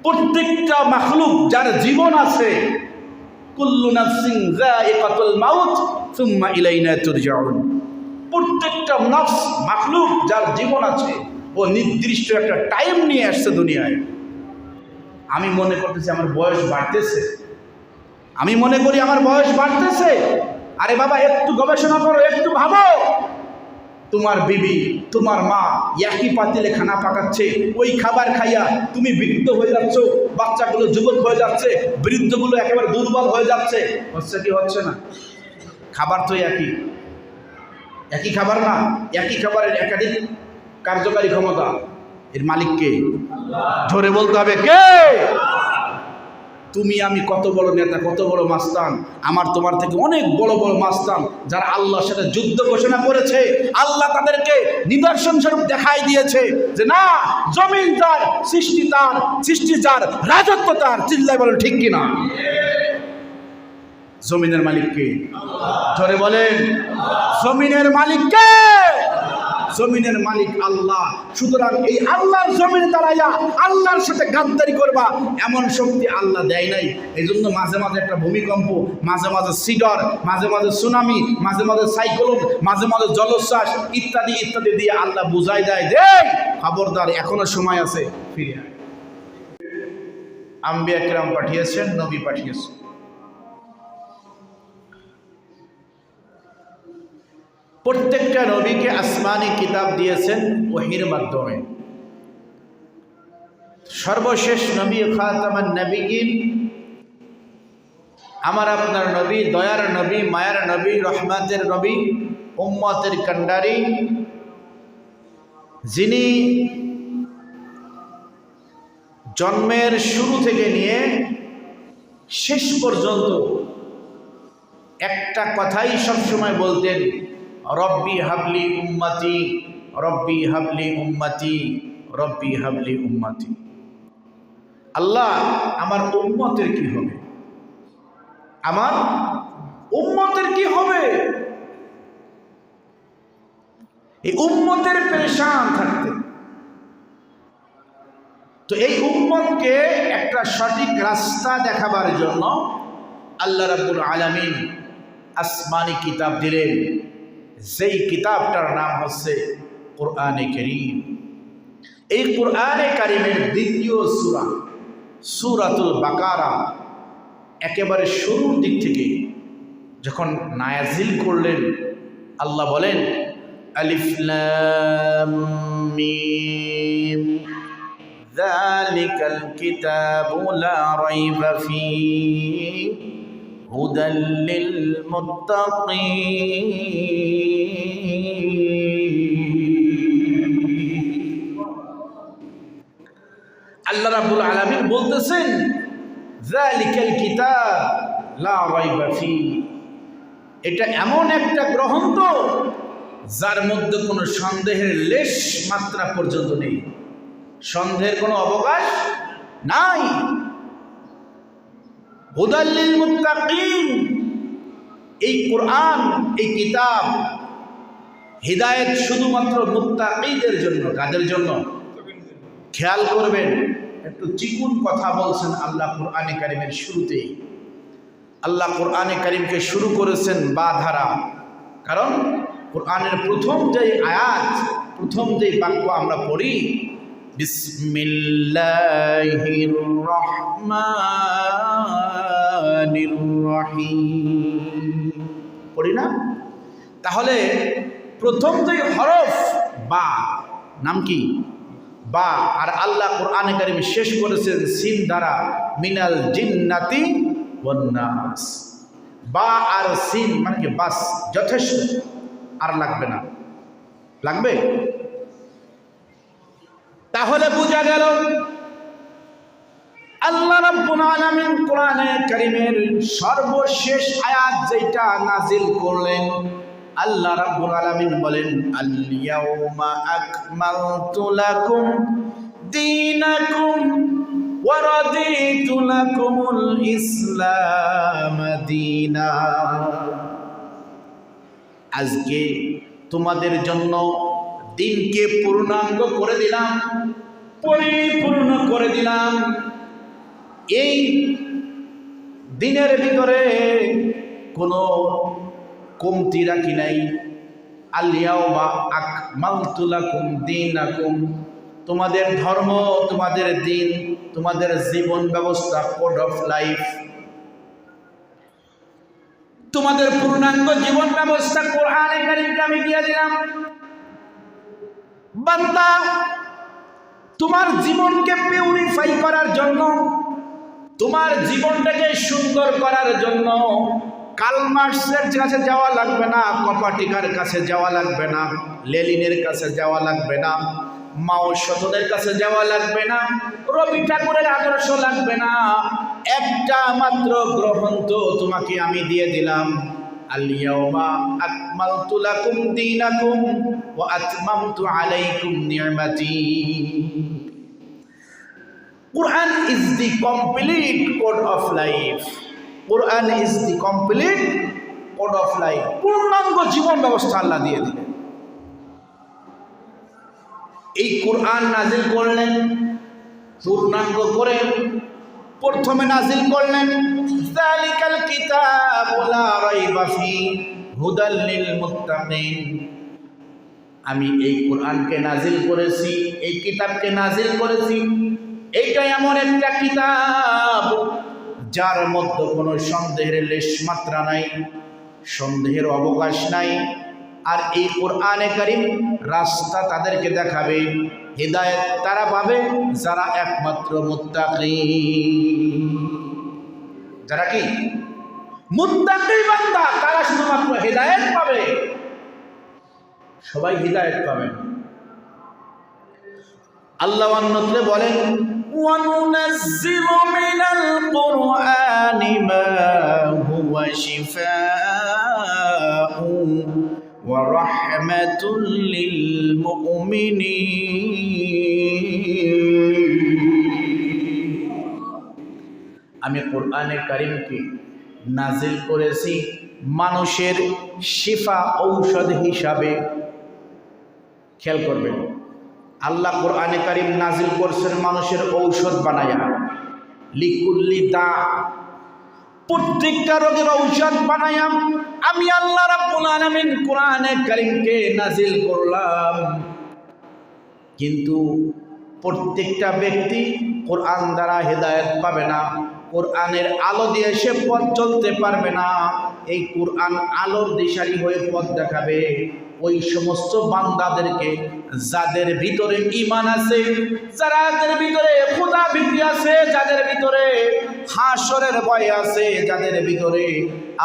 প্রত্যেকটা মাখলুক যার জীবন আছে, কুল্লু নাফসিন যায়িকাতুল মাউত সুম্মা ইলাইনা তুরজাউন, প্রত্যেকটা নফস মাখলুক যার জীবন আছে ও নির্দিষ্ট একটা টাইম নিয়ে আসছে দুনিয়ায়। আমি মনে করতেছি আমার বয়স বাড়তেছে, আমি মনে করি আমার বয়স বাড়তেছে। আরে বাবা, একটু গবেষণা করো, একটু ভাবো। তোমার বিবি, তোমার মা একই পাতিলে খানা পাকাচ্ছে, ওই খাবার খাইয়া তুমি বৃদ্ধ হয়ে যাচ্ছ, বাচ্চাগুলো যুবক হয়ে যাচ্ছে, বৃদ্ধগুলো একেবারে দুর্বল হয়ে যাচ্ছে। হচ্ছে কি হচ্ছে না? খাবার তো একই, একই খাবার না, একই খাবারের একাধিক কার্যকারী ক্ষমতা। এর মালিক কে? ধরে বলতে হবে কে? তুমি আমি কত বড় নেতা, কত বড় মাস্তান, আমার তোমার থেকে অনেক বড় বড় মাস্তান, যারা আল্লাহর সাথে যুদ্ধ ঘোষণা করেছে। আল্লাহ তাদেরকে নিদর্শন স্বরূপ দেখাই দিয়েছে যে না, জমিন তার, সৃষ্টি তার, সৃষ্টি যার, রাজত্ব তার। চিল্লায় বলেন ঠিক কিনা? জমিনের মালিক কে? ধরে বলেন, জমিনের মালিক কে? জমিনের মালিক আল্লাহ। সুতরাং এই আল্লাহর জমিনে দাঁড়াইয়া আল্লাহর সাথে গাদ্দারি করবা এমন শক্তি আল্লাহ দেয় নাই। এই জন্য মাঝে মাঝে একটা ভূমিকম্প, মাঝে মাঝে সিডর, মাঝে মাঝে সুনামি, মাঝে মাঝে সাইক্লোন, মাঝে মাঝে জলোচ্ছ্বাস ইত্যাদি ইত্যাদি দিয়ে আল্লাহ বুঝাই দেয় যে খবরদার, এখনো সময় আছে, ফিরে আয়। আম্বিয়া কিরাম পাঠিয়েছেন, নবী পাঠিয়েছেন। প্রত্যেকটা নবীকে আসমানি কিতাব দিয়েছেন ওহীর মাধ্যমে। সর্বশেষ নবী খাতামান নবীন, আমার আপনার নবী, দয়ার নবী, মায়ার নবী, রহমতের নবী, উম্মতের কান্ডারি, যিনি জন্মের শুরু থেকে নিয়ে শেষ পর্যন্ত একটা কথাই সবসময় বলতেন, রব্বি হাবলি উম্মতি, রব্বি হাবলি উম্মতি, রব্বি হাবলি উম্মতি। আল্লাহ, আমার উম্মতের কি হবে, আমার উম্মতের কি হবে? এই উম্মতের পেরেশান থাকতে, তো এই উম্মতকে একটা সঠিক রাস্তা দেখাবার জন্য আল্লাহ রাব্বুল আলামিন আসমানি কিতাব দিলেন। যেই কিতাবটার নাম হচ্ছে কোরআনে কারীম। এই কোরআনে কারীমের দ্বিতীয় সূরা, সূরাতুল বাকারা, একেবারে শুরুর দিক থেকে যখন নাজিল করলেন, আল্লাহ বলেন আলিফ লাম মিম যালিকাল কিতাবু লা রাইবা ফীহি হুদাল লিল মুত্তাকিন। আল্লাহ রাব্বুল আলামিন বলতেছেন যালিকাল কিতাব লা রাইবা ফীহি, এটা এমন একটা গ্রন্থ যার মধ্যে কোনো সন্দেহের লেশ মাত্রা পর্যন্ত নেই, সন্দেহের কোনো অবকাশ নাই। হুদাল লিল মুত্তাকিন, এই কোরআন, এই কিতাব হিদায়াত শুধুমাত্র মুত্তাকিদের জন্য। কাদের জন্য? খেয়াল করবেন, একটু চিকুন কথা বলছেন আল্লাহ কোরআনে কারীমের শুরুতেই। আল্লাহ কোরআনে কারীমকে শুরু করেছেন বা ধারা, কারণ কোরআনের প্রথম যেই আয়াত, প্রথম যেই বাক্য আমরা পড়ি, বিসমিল্লাহির রহমানির রহিম পড়ি না? তাহলে প্রথম যেই হরফ বা, নাম কি? বা। আর আল্লাহ কোরআনে কারীম শেষ করেছেন সিন দ্বারা, মিনাল জিন্নাতি ওয়ান নাস। বা আর সিন মানে কি? বাস, যথেষ্ট, আর লাগবে না। লাগবে? তাহলে বোঝা গেল আল্লাহ রাব্বুল আলামিন কোরআনে কারীমের সর্বশেষ আয়াত যেটা নাজিল করলেন, আল্লাহ রাব্বুল আলামিন বলেন আল ইয়াউমা আকমালতু লাকুম দীনাকুম ওয়া রাদিতু লাকুমুল ইসলাম দীনা। আজকে তোমাদের জন্য দিনকে পূর্ণাঙ্গ করে দিলাম, পরিপূর্ণ করে দিলাম, এই দিনের ভিতরে কোনো কমতি রাখি নাই। আল-ইয়াওমা আকমালতু লাকুম দীনাকুম, তোমাদের ধর্ম, তোমাদের দিন, তোমাদের জীবন ব্যবস্থা, কোড অফ লাইফ, তোমাদের পূর্ণাঙ্গ জীবন ব্যবস্থা কোরআনে কারীমকে আমি দিয়ে দিলাম। বান্দা, তোমার জীবনকে পিউরিফাই করার জন্য, তোমার জীবনটাকে সুন্দর করার জন্য কার্ল মার্কসের কাছে যাওয়া লাগবে না, কপাটিকার কাছে যাওয়া লাগবে না, লেনিনের কাছে যাওয়া লাগবে না, মাও সতদের কাছে যাওয়া লাগবে না, রবি ঠাকুরের আদর্শ লাগবে না। একটা মাত্র গ্রন্থ তোমাকে আমি দিয়ে দিলাম, আল-ইয়াওমা আকমালতু লাকুম দীনাকুম ওয়া আতমামতু আলাইকুম নি'মাতি। Quran is the complete code of life. Quran is the complete code of life. পূর্ণাঙ্গ জীবন ব্যবস্থা আল্লাহ দিয়ে দিলেন। এই কোরআন নাজিল করলেন পূর্ণাঙ্গ করে। প্রথমে নাজিল করলেন যালিকাল কিতাবু লা রাইবা ফি হুদাল লিল মুত্তাকিন। আমি এই কোরআনকে নাজিল করেছি, এই কিতাবকে নাজিল করেছি, এইটা এমন একটা কিতাব যার মধ্যে কোনো সন্দেহের লেশ মাত্রা নাই, সন্দেহের অবকাশ নাই। আর এই কোরআনে কারীম রাস্তা তাদেরকে দেখাবে, হিদায়াত তারা পাবে যারা একমাত্র মুত্তাকি। যারা কি মুত্তাকি বান্দা, তারা শুধুমাত্র হিদায়াত পাবে, সবাই হিদায়াত পাবে। আল্লাহ অন্যত্রে বলেন وَنُنَزِّلُ مِنَ الْقُرْآنِ مَا هُوَ شِفَاءٌ وَرَحْمَةٌ لِّلْمُؤْمِنِينَ। আমি কোরআনে কারীমকে নাজিল করেছি মানুষের শিফা, ঔষধ হিসাবে। খেয়াল করবেন, আল্লাহ কোরআনে কারীম নাজিল করছেন মানুষের ঔষধ বানায়া, লিকুল্লি দা, প্রত্যেকটা রোগের ঔষধ বানায়া আমি আল্লাহ রাব্বুল আলামিন কোরআনে কারীমকে নাজিল করলাম। কিন্তু প্রত্যেকটা ব্যক্তি কোরআন দ্বারা হেদায়েত পাবে না, কোরআনের আলো দিয়ে সে পথ চলতে পারবে না। এই কোরআন আলোর দিশারি হয়ে পথ দেখাবে ওই সমস্ত বান্দাদেরকে যাদের ভিতরে ঈমান আছে, যাদের ভিতরে খোদা ভীতি আছে, যাদের ভিতরে হাসরের ভয় আছে, যাদের ভিতরে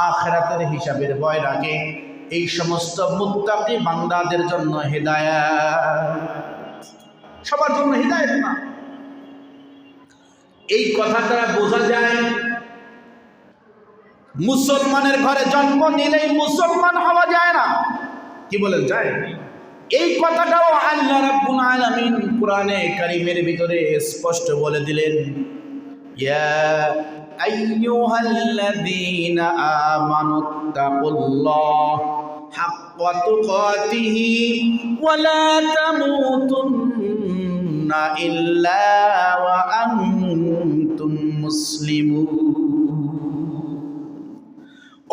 আখিরাতের হিসাবের ভয় রাখে। এই সমস্ত মুত্তাকি বান্দাদের জন্য হিদায়াত, সবার জন্য হিদায়াত না। এই কথা দ্বারা বোঝা যায় মুসলমানের ঘরে জন্ম নিলেই মুসলমান হওয়া যায় না। কি বলেন যায়? এই কথাটাও আল্লাহ রাব্বুল আলামিন কোরআনে কারীমের ভিতরে স্পষ্ট বলে দিলেন, ইয়া আইয়ুহাল্লাযীনা আমানুত্তাকুল্লাহ হাক্কা তুকাতিহি ওয়া লা তামুতুন্না ইল্লা ওয়া আনতুম মুসলিমুন।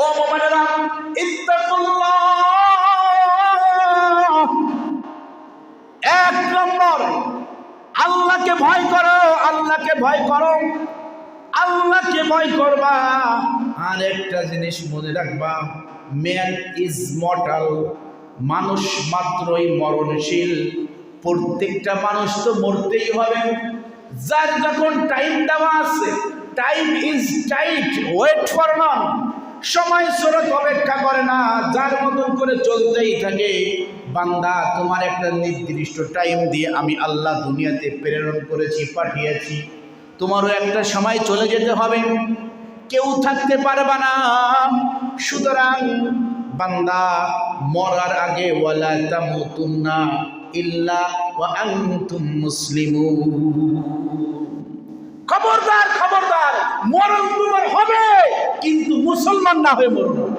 ও মুমিনেরা, ইত্তাকুল্লাহ, এক নম্বর আল্লাহকে ভয় করো, আল্লাহকে ভয় করো, আল্লাহকে ভয় করবা। আর একটা জিনিস মনে রাখবা, ম্যান ইজ মর্টাল, মানুষ মাত্রই মরণশীল। প্রত্যেকটা মানুষ তো মরতেই হবে। যার যখন টাইম দেওয়া আছে, time is tight, wait for none, সময় স্রোত অপেক্ষা করে না, যার মতন করে চলতেই থাকে। বান্দা, তোমার একটা নির্দিষ্ট টাইম দিয়ে আমি আল্লাহ দুনিয়াতে প্রেরণ করেছি, পাঠিয়েছি। তোমারও একটা সময় চলে যেতে হবে, কেউ থাকতে পারবে না। সুতরাং বান্দা, মরার আগে ওয়ালা তামুতুন্না ইল্লা ওয়া আনতুম মুসলিমুন। খবরদার, খবরদার, মরণ তোমার হবে, কিন্তু মুসলমান না হয়ে মরণ।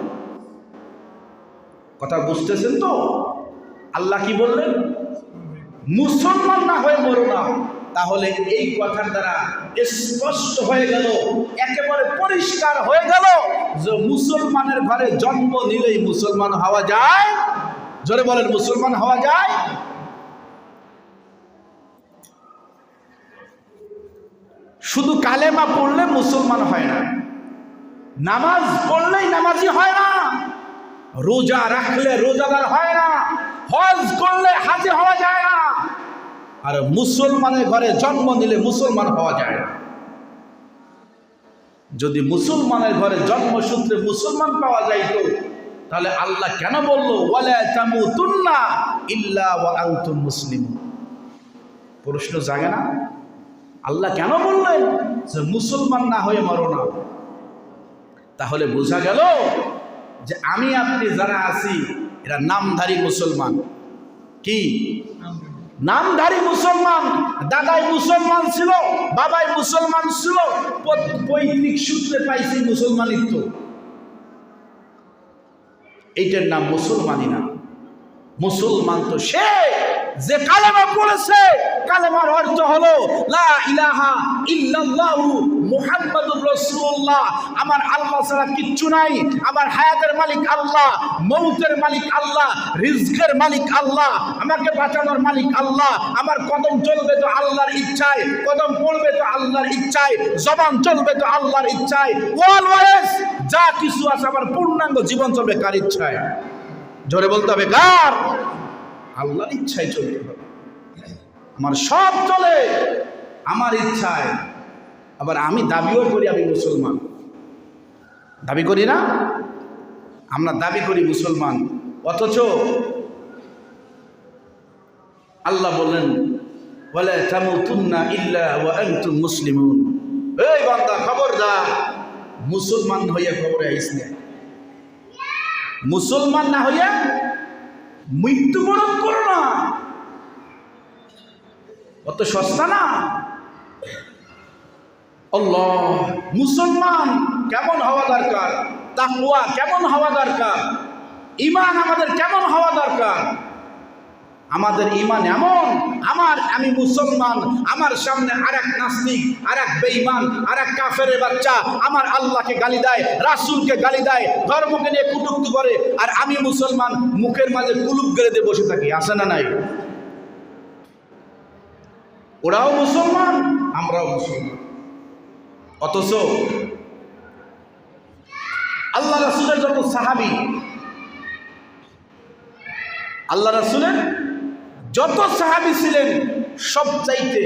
কথা বুঝতেছেন তো? আল্লাহ কি বললেন? মুসলমান না হয়ে মরো না। তাহলে এই কথার দ্বারা স্পষ্ট হয়ে গেল, একেবারে পরিষ্কার হয়ে গেল যে মুসলমানের ঘরে জন্ম নিলেই মুসলমান হওয়া যায়। জোরে বলেন, মুসলমান হওয়া যায়। শুধু কালেমা পড়লে মুসলমান হয় না, নামাজ পড়লেই নামাজি হয় না, রোজা রাখলে রোজাদার হয় না, হজ করলে হাজি হওয়া যায় না, আর মুসলমানের ঘরে জন্ম নিলে মুসলমান হওয়া যায় না। যদি মুসলমানের ঘরে জন্মসূত্রে মুসলমান পাওয়া যাইতো তাহলে আল্লাহ কেন বলল ওয়ালা তামুতুন্না ইল্লা ওয়া আনতুম মুসলিমুন? প্রশ্ন জাগে না? আল্লাহ কেন বললেন যে মুসলমান না হয়ে মরো না? তাহলে বোঝা গেল যে আমি আপনি যারা আছি এরা নামধারী মুসলমান। কি নামধারী মুসলমান? দাদাই মুসলমান ছিল, বাবাই মুসলমান ছিল, পৈতৃক সূত্রে পাইছি মুসলমানিত্ব। এইটার নাম মুসলমানই না। মুসলমান তো সে যে কালেমা পড়েছে, কালেমার অর্থ হলো লা ইলাহা ইল্লাল্লাহু মুহাম্মাদুর রাসূলুল্লাহ। আমার আল্লাহ ছাড়া কিচ্ছু নাই, আমার হায়াতের মালিক আল্লাহ, মৌতের মালিক আল্লাহ, রিজকের মালিক আল্লাহ, আমাকে বাঁচানোর মালিক আল্লাহ। আমার কদম চলবে তো আল্লাহর ইচ্ছায়, কদম পড়বে তো আল্লাহর ইচ্ছায়, জবান চলবে তো আল্লাহর ইচ্ছায়, অলওয়েজ যা কিছু আছে আমার পূর্ণাঙ্গ জীবন চলবে কার ইচ্ছায়? জোরে বলতে হবে কার? আল্লাহর ইচ্ছায় চলতে হবে। আমার সব চলে আমার ইচ্ছায়। আবার আমি দাবিও করি আমি মুসলমান, দাবি করি না? আমরা দাবি করি মুসলমান, অথচ আল্লাহ বললেন ওয়ালা তামুতুন্না ইল্লা ওয়া আনতুম মুসলিমুন। এই বান্দা খবরদার, মুসলমান হইয়া খবরে আইস না, মুসলমান না হইয়া মৃত্যুবরণ করো না। অত সস্তা না। আল্লাহ, মুসলমান কেমন হওয়া দরকার, তাকওয়া কেমন হওয়া দরকার, ঈমান আমাদের কেমন হওয়া দরকার। আমাদের ঈমান এমন, আমি মুসলমান, আমার সামনে আরেক নাস্তিক, আরেক বেঈমান, আরেক কাফের বাচ্চা আমার আল্লাহকে গালি দেয়, রাসূলকে গালি দেয়, ধর্মকে নিয়ে কটূক্তি করে, আর আমি মুসলমান মুখের মাঝে কুলুপ গেড়ে দিয়ে বসে থাকি। আছে না নাই? ওরাও মুসলমান, আমরাও মুসলমান। অথচ আল্লাহ রাসূলের যত সাহাবী, আল্লাহ রাসূলের যত সাহাবী ছিলেন সবচাইতে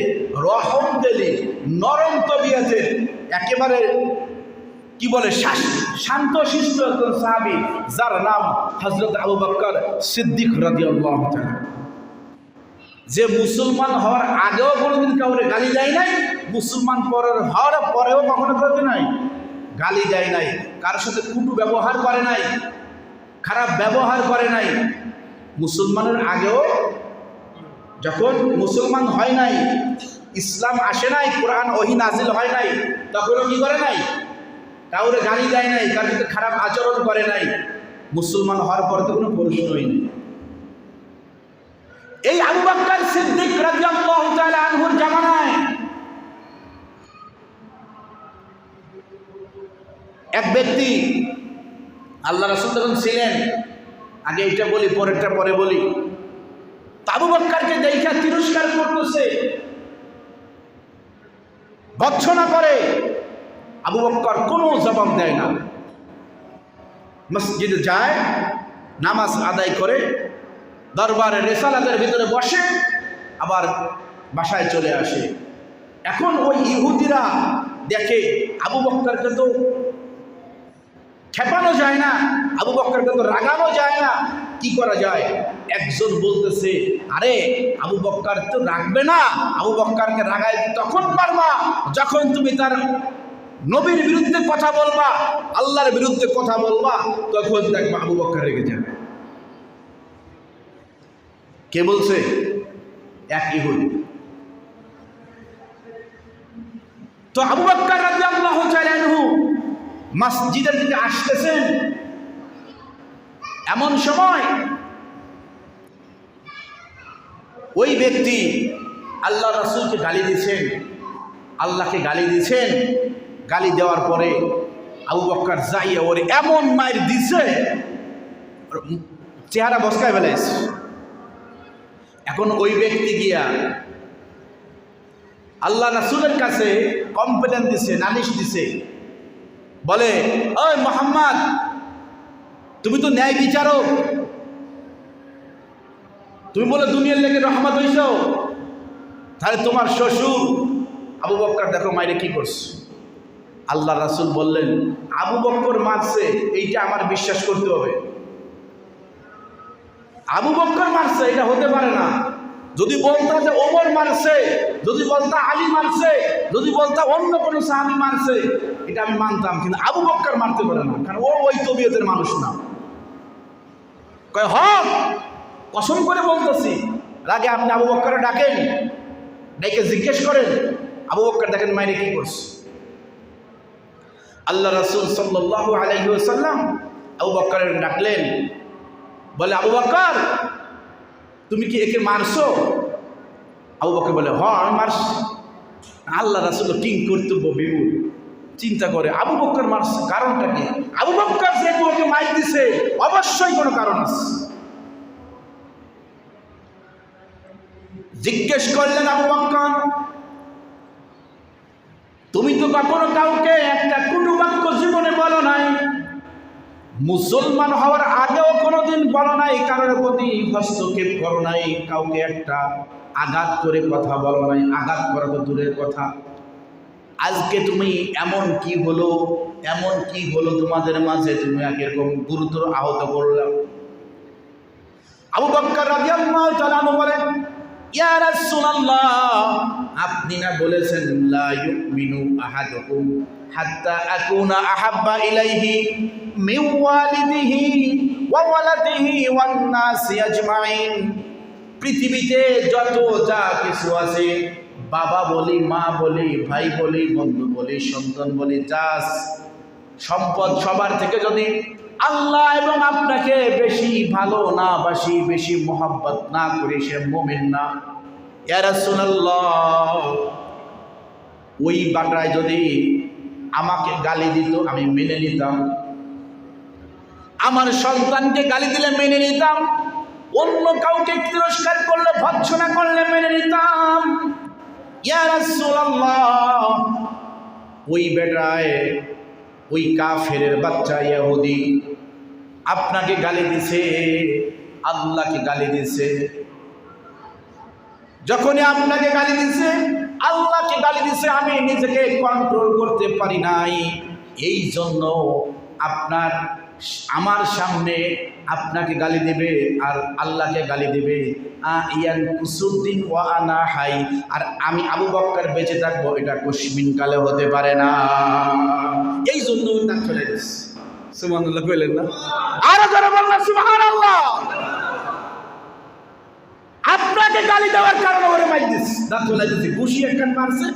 রহম দিলি, নরম তবিয়তের, একেবারে কি বলে শান্ত শিষ্ট একজন সাহাবী, যার নাম হযরত আবু বকর সিদ্দিক রাদিয়াল্লাহু তাআলা। যে মুসলমান হওয়ার আগেও কোনোদিন কাউরে গালি দেয় নাই, মুসলমান হওয়ার পরেও কখনো করে নাই গালি দেয় নাই, কারোর সাথে কুটু ব্যবহার করে নাই, খারাপ ব্যবহার করে নাই। মুসলমানের আগেও, যখন মুসলমান হয় নাই, ইসলাম আসে নাই, কোরআন ওহী নাজিল হয় নাই, তখনও কি করে নাই? কাউরে গালি দেয় নাই, কারোর সাথে খারাপ আচরণ করে নাই। মুসলমান হওয়ার পরে তো কোনো প্রশ্নই নেই। এই আবু বকর সিদ্দিক রাদিয়াল্লাহু তাআলা আনহুর জামানায় এক ব্যক্তি, আল্লাহ রাসূল যখন ছিলেন, আগে এটা বলি পরেরটা পরে বলি, আবু বকরকে দেখা তিরস্কার করতেছে, ভৎসনা করে। আবু বকর কোনো জবাব দেয় না, মসজিদে যায়, নামাজ আদায় করে, দরবারে রেসালাতের ভিতরে বসে, আবার বাসায় চলে আসে। এখন ওই ইহুদিরা দেখে আবু বকরকে তো খেপানো যায় না, আবু বকরকে তো রাগানো যায় না, কি করা যায়? একজন বলতেছে, আরে আবু বকর তো রাখবে না, আবু বকরকে রাগাই তখন পারবা যখন তুমি তার নবীর বিরুদ্ধে কথা বলবা, আল্লাহর বিরুদ্ধে কথা বলবা, তখন দেখবা আবু বকর রেগে যাবে। কে বলছে? এক ইহুদি। তো আবু বকর রাদিয়াল্লাহু তাআলা আনহু মসজিদের দিকে আসতেছেন, এমন সময় ওই ব্যক্তি আল্লাহ রাসূলকে গালি দিয়েছেন, আল্লাহকে গালি দিয়েছেন। গালি দেওয়ার পরে আবু বকর যাইয়া ওরে এমন মাইর দিছে, চেহারা বসকায় ফেলেছে। এখন ওই ব্যক্তি গিয়া আল্লাহ রাসূলের কাছে কমপ্লেন দিছে, নালিশ দিছে, বলে ওই মুহাম্মদ, তুমি তো ন্যায় বিচারক, তুমি বলে দুনিয়ার লেগে রহমত হইছ, তাহলে তোমার শ্বশুর আবু বকর দেখো মাইরে কি করছে। আল্লাহ রাসূল বললেন, আবু বকর মারছে এইটা আমার বিশ্বাস করতে হবে। আবু বকর মারছে এটা হতে পারে না। যদি বলতা যে ওমর মারছে, যদি বলতা আলী মারছে, যদি বলতা অন্য কোনো সাহাবী মারছে, এটা আমি মানতাম, কিন্তু আবু বকর মারতে পারে না, কারণ ও ওই তবিয়তের মানুষ না। কয় হক, কসম করে বলতেছি। আগে আপনি আবু বকর ডাকেন, ডেকে জিজ্ঞেস করেন আবু বকর দেখেন মাইরে কি করছে। আল্লাহ রাসূল সাল্লাল্লাহু আলাইহি ওয়াসাল্লাম আবু বকরের ডাকলেন, বলে আবু বকর তুমি কি একে মারছো? আবু বকর বলে হ্যাঁ আমি মারছি। আল্লাহ রাসূল কিং কর্তব্য বিমূঢ় চিন্তা করে, আবু বকর মারছে, কারণটা কি? আবু বকর যে ওকে মাইর দিছে অবশ্যই কোনো কারণ আছে। জিজ্ঞেস করলেন আবু বকর, তুমি তো কখনো কাউকে একটা কটু বাক্য জীবনে বলো নাই, মুসলমান হওয়ার আগেও কোনোদিন বলো নাই, কারোর প্রতি হস্তক্ষেপ করো নাই, কাউকে একটা আঘাত করে কথা বলো নাই, আঘাত করা তো দূরের কথা। আজকে তুমি এমন কি হলো, এমন কি হলো তোমাদের মাঝে, তুমি এরকম গুরুতর আহত করলাম। আবু বকর রাদিয়াল্লাহু তাআলা বলেন, ইয়া রাসূলুল্লাহ, আপনি না বলেছেন লা ইউমিনু আহাদুকুম হাত্তা আকুনা আহাব্বা ইলাইহি মিন ওয়ালিদিহি ওয়া ওয়ালাদিহি ওয়ান নাসি আজমাইন। পৃথিবীতে যত যা কিছু আছে, বাবা বলি, মা বলি, ভাই বলি, বন্ধু বলি, সন্তান বলি, যা সম্পদ সবার থেকে যদি আল্লাহ এবং আপনাকে বেশি ভালো না বাসি, বেশি মোহাব্বত না করি, সে মুমিন না। ইয়া রাসূলুল্লাহ, ওই বাটায় যদি আমাকে গালি দিত আমি মেনে নিতাম, আমার সন্তানকে গালি দিলে মেনে নিতাম, অন্য কাউকে তিরস্কার করলে, ভৎসনা করলে মেনে নিতাম। ইয়া রাসূলুল্লাহ, ওই বেটায়, ওই কাফেরের বাচ্চা ইহুদি আপনাকে গালি দিছে, আল্লাহকে গালি দিছে। যখনই আপনাকে গালি দিছে, আল্লাহকে গালি দিছে, আমি নিজেকে কন্ট্রোল করতে পারি নাই, এই জন্য আমার সামনে আপনাকে গালি দেবে আর আল্লাহকে গালি দেবে। ইয়ান কুসুদ্দিন ওয়া আনা হাই, আর আমি আবু বকর বেঁচে থাকবো, এটা কুসমিন কালে হতে পারে না। এই জন্য দাঁত চলে গেছে। সুবহানাল্লাহ কইলেন না? আরো যারা বললেন সুবহানাল্লাহ। আপনাকে গালি দেওয়ার কারণে ওরে মাইর দিছে, দাঁত চলে গেছে, ঘুষি একখান মারছে,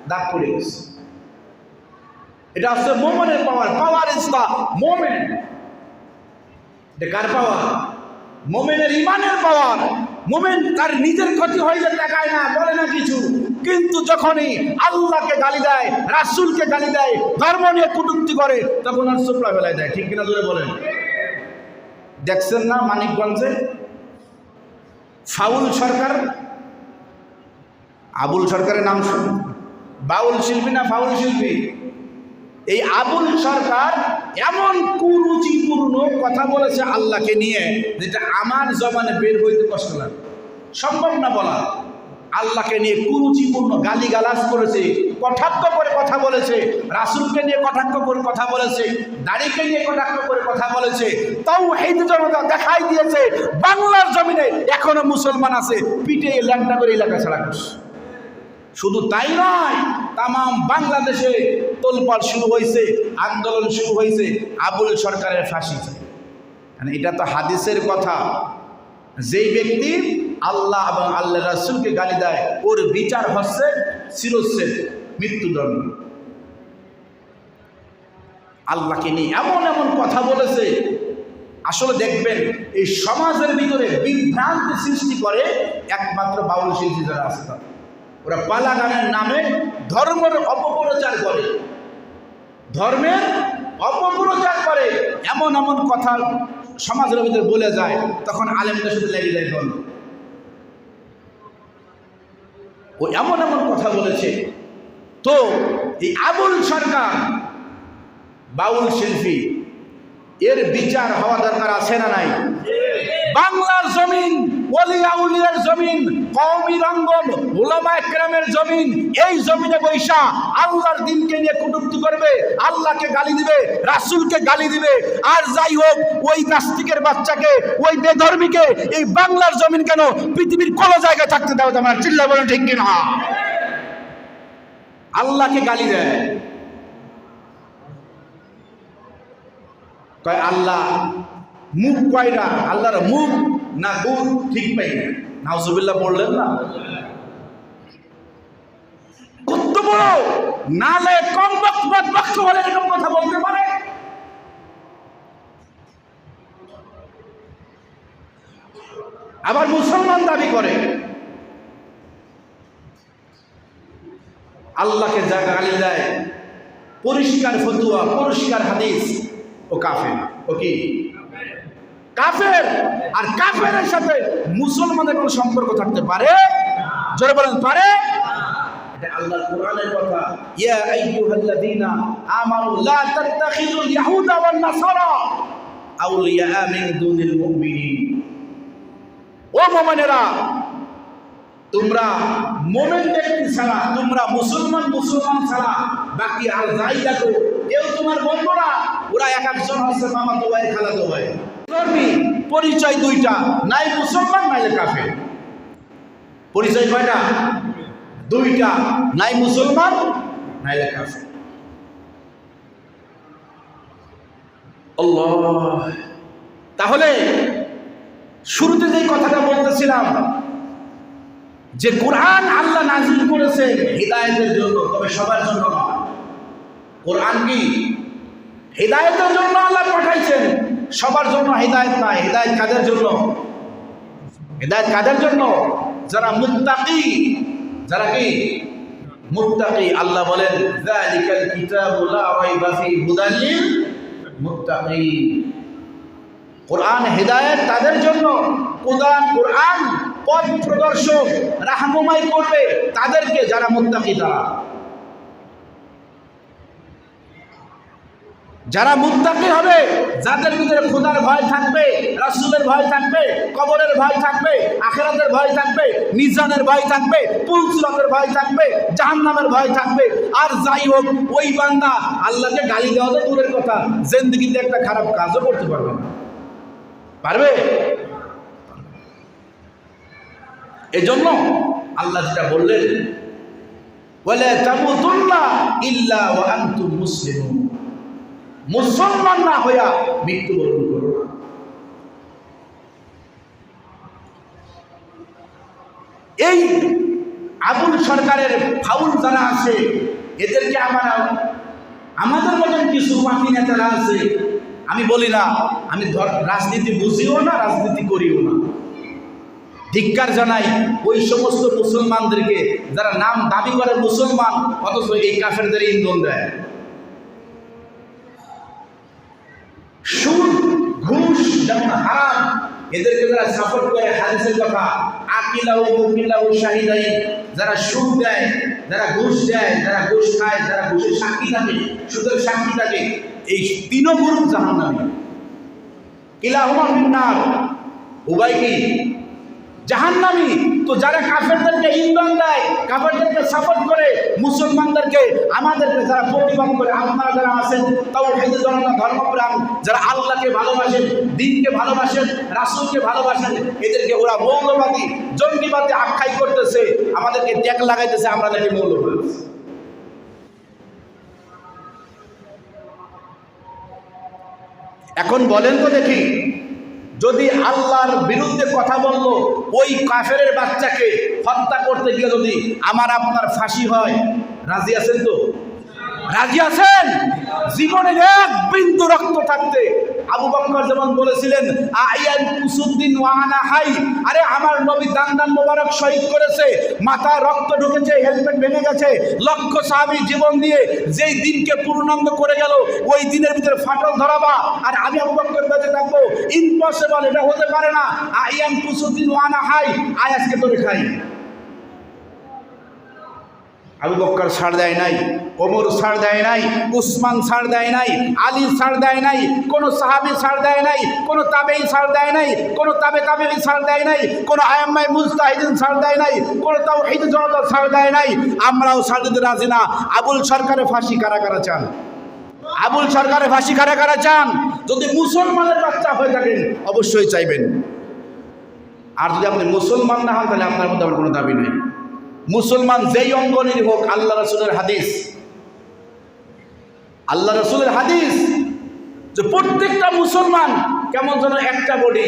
দাঁত পড়ে গেছে। এটা হচ্ছে মোমেনের পাওয়ার। Power is the moment. এটা কার পাওয়ার? মোমেনের ইমানের পাওয়ার। মোমেন তার নিজের ক্ষতি হইলে দেখায় না, বলে না কিছু, কিন্তু যখনই আল্লাহকে গালি দেয়, রাসূলকে গালি দেয়, ধর্ম নিয়ে কটূক্তি করে, তখন আর চোপড়া ফেলায় দেয়। ঠিক কিনা জোরে বলেন? দেখছেন না মানিকগঞ্জে ফাউল সরকার, আবুল সরকারের নাম শুনুন, বাউল শিল্পী না ফাউল শিল্পী? এই আবুল সরকার এমন কুরুচিপূর্ণ কথা বলেছে আল্লাহকে নিয়ে, যেটা আমার জবানে বের হইতে কষ্ট লাগে, সম্ভব না বলা। আল্লাহকে নিয়ে কুরুচিপূর্ণ গালিগালাজ করেছে, কটাক্ষ করে কথা বলেছে, রাসূলকে নিয়ে কটাক্ষ করে কথা বলেছে, দাড়িকে নিয়ে কটাক্ষ করে কথা বলেছে। তাওহীদ জনতা দেখাই দিয়েছে বাংলার জমিনে এখনো মুসলমান আছে, পিঠে ল্যাংটা করে এলাকা ছাড়া করছে। শুধু তাই নয়, তামাম বাংলাদেশে তোলপাড় শুরু হয়েছে, আন্দোলন শুরু হয়েছে আবুল সরকারের ফাঁসি চাই। মানে এটা তো হাদিসের কথা, যেই ব্যক্তি আল্লাহ এবং আল্লাহ রাসূলকে গালি দেয়, ওর বিচার হচ্ছে শিরশ্ছেদ, মৃত্যুদণ্ড। আল্লাহকে নিয়ে এমন এমন কথা বলেছে, আসলে দেখবেন এই সমাজের ভিতরে বিভ্রান্তি সৃষ্টি করে একমাত্র বাউল শিল্পী যারা আছে। ওরা পালা গানের নামে ধর্মের অপপ্রচার করে, ধর্মের অপপ্রচার করে, এমন এমন কথা সমাজের ভিতরে বলে যায়, তখন আলেমদের সাথে লেগে যায় বন্ধ। ও এমন এমন কথা বলেছে। তো এই আবুল সরকার বাউল শিল্পী, এর বিচার হওয়া দরকার আছে না নাই? বাংলার জমিন, ওলি আউলিয়ার জমিন, কওমি রঙ্গন, উলামায়ে কেরামের জমিন, এই জমিনে বৈশা আল্লাহর দিনকে নিয়ে কটূক্তি করবে, আল্লাহকে গালি দিবে, রাসূলকে গালি দিবে, আর যাই হোক ওই নাস্তিকের বাচ্চাকে, ওই বেধর্মীকে এই বাংলার জমিন কেন পৃথিবীর কোনো জায়গায় থাকতে দেওয়া যাবে না। চিল্লা বলেন ঠিক কিনা? আল্লাহকে গালি দেয়, কয় আল্লাহ মুখ কয়টা, আল্লাহর মুখ না গুণ ঠিক পাই না। নাউজুবিল্লাহ পড়লেন না? কত বড় নালে কম বক্তব্য হলে এরকম কথা বলতে পারে? আবার মুসলমান দাবি করে, আল্লাহকে যা গালি দেয়, পরিষ্কার ফতুয়া, পরিষ্কার হাদিস, ও কাফের। ও কি কাফের? আর কাফেরের সাথে মুসলমানের কোনো সম্পর্ক থাকতে পারে? জোরে বলেন পারে? এটা আল্লাহর কোরআনের কথা, ইয়া আইয়ুহাল্লাযীনা আমানু লা তাত্তাখিযুল ইয়াহুদা ওয়ান নাসারা আউলিয়া মিন দুনিল মুমিনিন। ও মুমিনেরা, তোমরা মুমিন ব্যক্তি ছাড়া, তোমরা মুসলমান ছাড়া বাকি আর যাই দেখো কেউ তোমার বন্ধু না। ওরা এক একজন হচ্ছে মামাতো ভাই, খালাতো ভাই। ধর্মী পরিচয় দুইটা, নাই মুসলমান নাইলে কাফের। পরিচয় কয়টা? দুইটা, নাই মুসলমান নাইলে কাফের। আল্লাহ। তাহলে শুরুতে যে কথাটা বলতেছিলাম যে কোরআন আল্লাহ নাযিল করেছেন হিদায়াতের জন্য, তবে সবার জন্য নয়। কোরআন কি হিদায়াতের জন্য আল্লাহ পাঠাইছেন, সবার জন্য হিদায়াত নয়। হিদায়াত কাদের জন্য? হিদায়াত কাদের জন্য? যারা মুত্তাকি। যারা কি মুত্তাকি। আল্লাহ বলেন যালিকাল কিতাবু লা রাইবা ফীহি হুদাল লিল মুত্তাকিন। কোরআন হিদায়াত তাদের জন্য, কোরআন পথ প্রদর্শক, রাহনুমাই করবে তাদেরকে, যারা মুত্তাকি। যারা মুত্তাকি হবে, যাদের ভিতরে খোদার ভয় থাকবে, রাসূলের ভয় থাকবে, কবরের ভয় থাকবে, আখিরাতের ভয় থাকবে, মিজানের ভয় থাকবে, পুলসিরাতের ভয় থাকবে, জাহান্নামের ভয় থাকবে। আর যাই হোক ওই বান্দা আল্লাহকে গালি দেওয়া তো দূরের কথা, জিন্দেগিতে একটা খারাপ কাজও করতে পারবে না। পারবে? এজন্য আল্লাহ যেটা বললেন, ওয়ালা তামুতুন্না ইল্লা ওয়া আনতুম মুসলিমুন, মুসলমান না হইয়া মৃত্যুবরণ করো। এই আবুল সরকারের ফাউল যারা আছে, এদেরকে আমাদের মতন কিছু পার্টি নেতারা আছে, আমি বলি না, আমি রাজনীতি বুঝিও না, রাজনীতি করিও না, ধিক্কার জানাই ওই সমস্ত মুসলমানদেরকে যারা নাম দাবি করে মুসলমান, অথচ এই কাফেরদের ইন্ধন দেয়। সুদ, ঘুষ যেমন হারাম, এদেরকে যারা সাপোর্ট করে, হাদিসের কথা আকিলাহু মুকিলাহু শাহিদাইন, যারা সুদ দেয়, যারা ঘুষ দেয়, যারা ঘুষ খায়, যারা ঘুষের সাক্ষী থাকে, সুদের সাক্ষী থাকে, এই তিনও গ্রুপ জাহান্নামী। কিলাহুমা ফিন্নার, উভয় কি জাহান্নামী। তো যারা কাফেরদেরকে ইন্ধন দেয়, কাফেরদেরকে সাপোর্ট করে, মুসলমানদেরকে, আমাদেরকে যারা প্রতিবাদ করে, আপনারা যারা আছেন তাওহীদের জনতা, ধর্মপ্রাণ, যারা আল্লাহকে ভালোবাসেন, দ্বীনকে ভালোবাসেন, রাসূলকে ভালোবাসেন, এদেরকে ওরা মৌলবাদী, জঙ্গিবাদী আখ্যাই করতেছে, আমাদেরকে ট্যাগ লাগাইতেছে, আমরা নাকি মৌলবাদী। এখন বলেন তো দেখি, যদি আল্লাহর বিরুদ্ধে কথা বললো ওই কাফেরের বাচ্চাকে হত্যা করতে গিয়ে যদি আমার আপনার ফাঁসি হয়, রাজি আছেন তো? রাজি আছেন? জীবনের এক বিন্দু রক্ত থাকতে আবু বকর যেমন বলেছিলেন আইয়ান কুসুদ্দিন ওয়ানা হাই, আরে আমার নবী দান মোবারক শহীদ করেছে, মাথায় রক্ত ঢুকেছে, হেলমেট ভেঙে গেছে, লক্ষ সাহাবী জীবন দিয়ে যেই দিনকে পূর্ণাঙ্গ করে গেল, ওই দিনের ভিতরে ফাটল ধরাবা আর আমি আবু বকর বেঁচে থাকবো? ইম্পসিবল, এটা হতে পারে না। আইয়ান কুসুদ্দিন ওয়ানা হাই, আয় আজকে তোরে খাই। আবু বকর ছাড় দেয় নাই, ওমর ছাড় দেয় নাই, উসমান ছাড় দেয় নাই, আলী ছাড় দেয় নাই, কোনো সাহাবী ছাড় দেয় নাই, কোনো তাবেঈ ছাড় দেয় নাই, কোনো তাবেঈ ছাড় দেয় নাই, কোনো আইম্মায়ে মুজতাহিদিন ছাড় দেয় নাই, কোনো তাওহীদ জনতা ছাড় দেয় নাই। আমরাও ছাড় দিতে রাজি না। আবুল সরকারের ফাঁসি কারা কারা চান? আবুল সরকারের ফাঁসি কারা কারা চান? যদি মুসলমানের বাচ্চা হয়ে থাকেন অবশ্যই চাইবেন। আর যদি আপনি মুসলমান না হন তাহলে আপনার মধ্যে আমার কোনো দাবি নেই। মুসলমান যেই অঙ্গনেরই হোক, আল্লাহ রাসূলের হাদিস, আল্লাহ রাসূলের হাদিস যে প্রত্যেকটা মুসলমান কেমন যেন একটা বডি,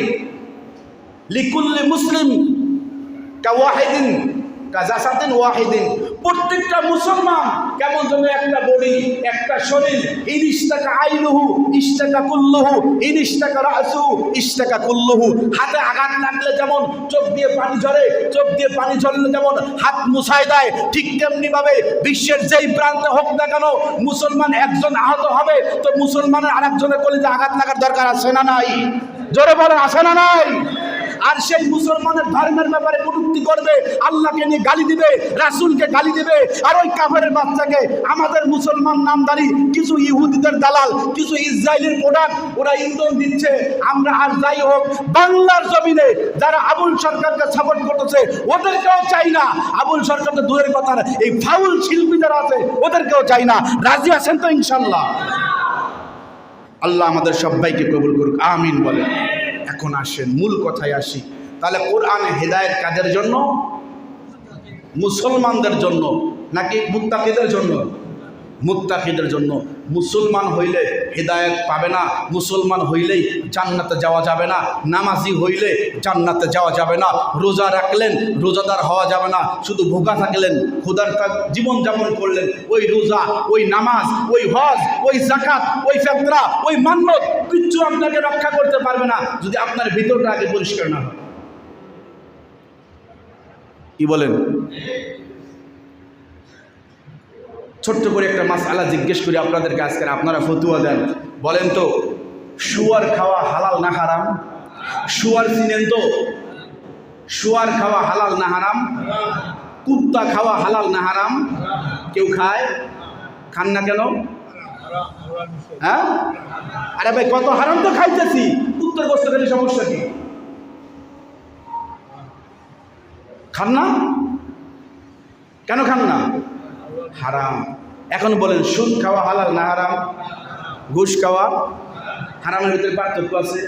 লিকুল্লি মুসলিম কাওয়াহিদিন কাজাসাতিন ওয়াহিদিন, প্রত্যেকটা মুসলমান কেমন যেন একটা বডি, একটা শরীর। ইনিশতাকা আইনুহু ইশতাকা কুল্লুহু, ইনিশতাকা রাসুহু ইশতাকা কুল্লুহু। হাতে আঘাত লাগলে যেমন চোখ দিয়ে পানি ঝরে, চোখ দিয়ে পানি ঝরলে যেমন হাত মুছায় দেয়, ঠিক তেমনি ভাবে বিশ্বের যেই প্রান্তে হোক না কেন, মুসলমান একজন আহত হবে তো মুসলমানের আরেকজনের কলিজা আঘাত লাগার দরকার আছে না নাই? জোরে বলে আছে না নাই? আর সেই মুসলমানের ধর্মের ব্যাপারে কটূক্তি করবে, আল্লাহকে নিয়ে গালি দিবে, রাসূলকে গালি দিবে, আর ওই কাফেরের বাচ্চাকে আমাদের মুসলমান নামধারী কিছু ইহুদিদের দালাল, কিছু ইসরায়েলের প্রোডাক্ট ওরা ইন্ধন দিচ্ছে। আমরা আর যাই হোক, বাংলার জমিনে যারা আবুল সরকারকে সাপোর্ট করতেছে ওদেরকেও চাই না। আবুল সরকার তো দূরের কথা, এই ফাউল শিল্পী যারা আছে ওদেরকেও চাই না। রাজি আছেন তো ইনশাল্লাহ? আল্লাহ আমাদের সবাইকে কবুল করুক, আমিন বলে। এখন আসেন মূল কথায় আসি। তাহলে কোরআনে হেদায়েত কাদের জন্য? মুসলমানদের জন্য নাকি মুত্তাকিদের জন্য? মুত্তাকিদের জন্য। মুসলমান হইলে হেদায়েত পাবে না, মুসলমান হইলেই জান্নাতে যাওয়া যাবে না, নামাজি হইলে জান্নাতে যাওয়া যাবে না, রোজা রাখলেন রোজাদার হওয়া যাবে না, শুধু ভোগা থাকলেন খোদার জীবনযাপন করলেন, ওই রোজা, ওই নামাজ, ওই হজ, ওই যাকাত, ওই ফিতরা, ওই মান্নত কিচ্ছু আপনাকে রক্ষা করতে পারবে না যদি আপনার ভিতরটা আগে পরিষ্কার না হয়। কি বলেন? ছোট্ট করে একটা মাসআলা জিজ্ঞেস করি আপনাদেরকে আজকে, আপনারা ফতোয়া দেন। বলেন তো, শুয়ার খাওয়া হালাল না হারাম? শুয়ার চিনেন তো? শুয়ার খাওয়া হালাল না হারাম? কুত্তা খাওয়া হালাল না হারাম? কেউ খায়? খান না কেন? হ্যাঁ? আরে ভাই, কত হারাম তো খাইতেছি, কুত্তার গোশত খেলে সমস্যা কি? খান না কেন? খান না? হারাম। এখন বলেন, সুদ খাওয়া হালাল না হারাম? ঘুষ খাওয়া? হারামের ভিতরে পার্থক্য আছে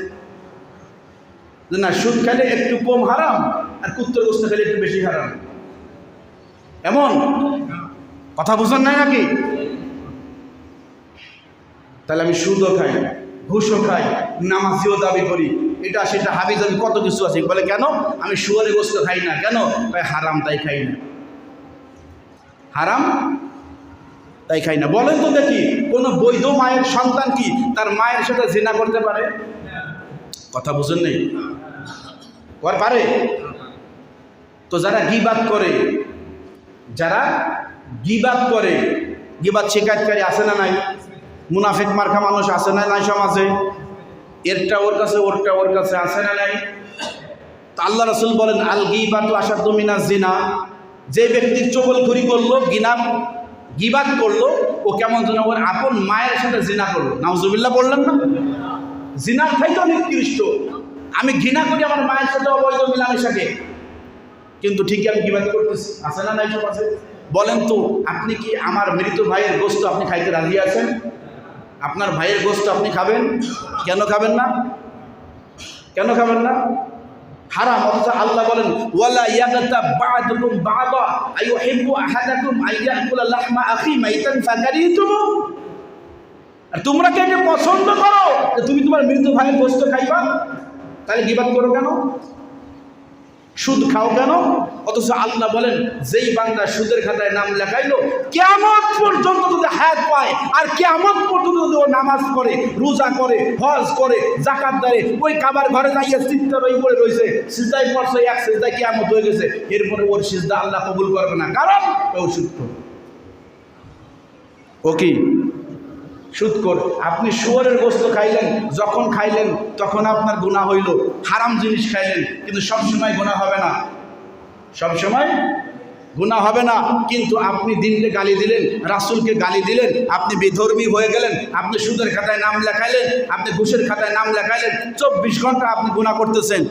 না? সুদ খেলে একটু কম হারাম, আর কুত্তর গোশত খেলে একটু বেশি হারাম, এমন কথা বুঝেন নাই নাকি? তাহলে আমি সুদও খাই, ঘুষও খাই, নামাজিও দাবি করি, এটা সেটা হাবিজ আমি কত কিছু আছে। বলে কেন? আমি শুয়ারের গোশত খাই না। কেন? ভাই হারাম তাই খাই না। হারাম তাই খাই না। বলেন তো দেখি, কোন বৈধ মায়ের সন্তান কি তার মায়ের সাথে জিনা করতে পারে? কথা বুঝেন নেই? পারে? তো যারা গীবাত করে, যারা গীবাত করে, গীবাত শিকায়তকারী আছে না নাই? মুনাফিক মার্কা মানুষ আছে না নাই সমাজে? এরটা ওর কাছে, ওরটা ওর কাছে, আছে না নাই? তো আল্লাহ রাসূল বলেন, আল গীবাতু আশাদ্দু মিনাজ জিনা। যে ব্যক্তির চগলখড়ি করলো, গীবাত করলো, ও কেমন যেন ওর আপন মায়ের সাথে জিনা করলো। নাউজুবিল্লাহ বললেন না? জিনার চাইতে নিকৃষ্ট। আমি ঘৃণা করি আমার মায়ের সাথে অবৈধ মিলামেশাকে, কিন্তু ঠিকই আমি গীবাত করতেছি। আছে না নাই সমাজে? বলেন তো, আপনি কি আমার মৃত ভাইয়ের গোশত আপনি খাইতে রাজি আছেন? আপনার ভাইয়ের গোশত আপনি খাবেন? কেন খাবেন না? কেন খাবেন না? হারাম। অথচ আল্লাহ বলেন, ওয়ালা ইয়াগতাব বা'দুকুম বা'দা আইয়ুহিব্বু আহাদাকুম আইয়াকুলা লাহমা আখি মাইতান ফাকারিতুম। আর তোমরা কি এটা পছন্দ করো যে তুমি তোমার মৃত ভাইয়ের গোশত খাইবা? তাহলে গীবাত করো কেন? সুদ খাও কেন? অথচ আল্লাহ বলেন যেই বান্দা সুদের খাতায় নাম লেখাইলো কিয়ামত পর্যন্ত যদি হায়াত পায় আর কিয়ামত পর্যন্ত যদি ও নামাজ পড়ে, রোজা করে, হজ করে, যাকাত দেয়, ওই কাবার ঘরে যাইয়া সিজদার ওই পড়ে রয়েছে, সিজদায় পড়ছে, এক সিজদায় কিয়ামত হয়ে গেছে, এরপরে ওর সিজদা আল্লাহ কবুল করবে না, কারণ ও সুদখোর। ও কি সুদখোর। আপনি শুয়োরের গোশত খাইলেন, যখন খাইলেন তখন আপনার গুনাহ হইল, হারাম জিনিস খাইলেন, কিন্তু সবসময় গুনাহ হবে না, সবসময় গুনাহ হবে না। কিন্তু আপনি দিনকে গালি দিলেন, রাসূলকে গালি দিলেন, আপনি বিধর্মী হয়ে গেলেন, আপনি সুদের খাতায় নাম লেখাইলেন, আপনি ঘুষের খাতায় নাম লেখাইলেন, 24 ঘন্টা আপনি গুনাহ করতেছেন।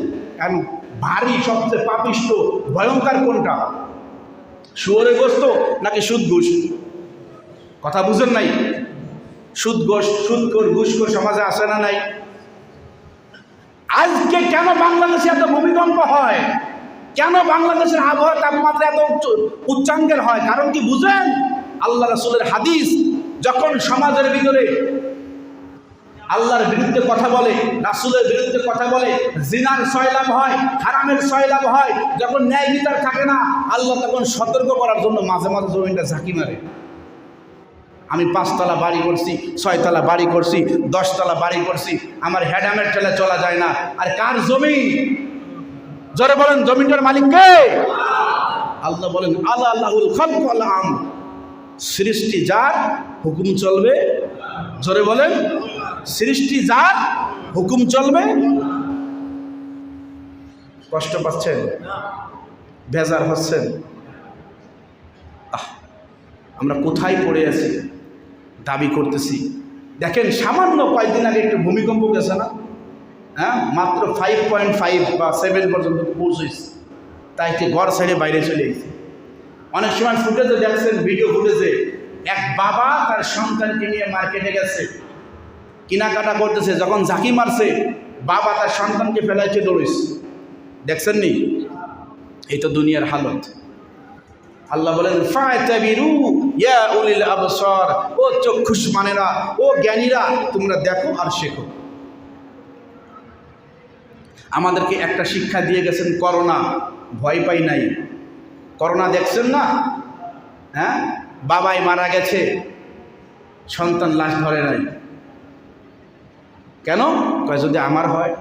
এখন ভারী সবচেয়ে পাপিষ্ট ভয়ঙ্কর কোনটা, শুয়োরের গোশত নাকি সুদ ঘুষ? কথা বুঝেন নাই? সুদ ঘুষ, সুদখোর, ঘুষখোর সমাজে আসে না নাই? আজকে কেন বাংলাদেশে এত ভূমিকম্প হয়, কেন বাংলাদেশের আবহাওয়া তাপমাত্রা এত উচ্চাঙ্গের হয়? কারণ কি বুঝেন? আল্লাহ রাসূলের হাদিস, যখন সমাজের ভিতরে আল্লাহর বিরুদ্ধে কথা বলে, রাসূলের বিরুদ্ধে কথা বলে, জিনার সয়লাভ হয়, হারামের সয়লাভ হয়, যখন ন্যায় বিচার থাকে না, আল্লাহ তখন সতর্ক করার জন্য মাঝে মাঝে জমিনটা ঝাঁকি মারে। আমি 5 তলা বাড়ি করছি, 6 তলা বাড়ি করছি, 10 তলা বাড়ি করছি, আমার হেডামের ঠেলে চলা যায় না। আর কার জমি? জোরে বলেন, জমিটার মালিক কে? আল্লাহ বলেন আল্লাহুল খালকু ওয়াল আমর, সৃষ্টি যার হুকুম চলবে। জোরে বলেন, সৃষ্টি যার হুকুম চলবে। কষ্ট পাচ্ছেন? বেজার হচ্ছেন? আমরা কোথায় পড়ে আছি, দাবি করতেছি। দেখেন, সামান্য কয়েকদিন আগে একটু ভূমিকম্প গেছে না? হ্যাঁ, মাত্র 5.5 বা 7 পর্যন্ত পৌঁছেছে, তাই কি ঘর ছেড়ে বাইরে চলে গেছে। অনেক সময় ফুটেজে দেখছেন, ভিডিও ফুটেজে, এক বাবা তার সন্তানকে নিয়ে মার্কেটে গেছে, কেনাকাটা করতেছে, যখন ঝাঁকি মারছে বাবা তার সন্তানকে ফেলাইছে, দৌড়েছে। দেখছেন নি? এই তো দুনিয়ার হালত। আল্লাহ বলেন ফাতাবিরু ইয়া উলিল আবসার, ও চক্ষুষ্মানেরা, ও জ্ঞানীরা, তোমরা দেখো আর শেখো। আমাদেরকে একটা শিক্ষা দিয়ে গেছেন, করোনা, ভয় পাই নাই। করোনা দেখছেন না? হ্যাঁ, বাবাই মারা গেছে, সন্তান লাশ ধরে নাই। কেন? কয় যদি আমার হয়।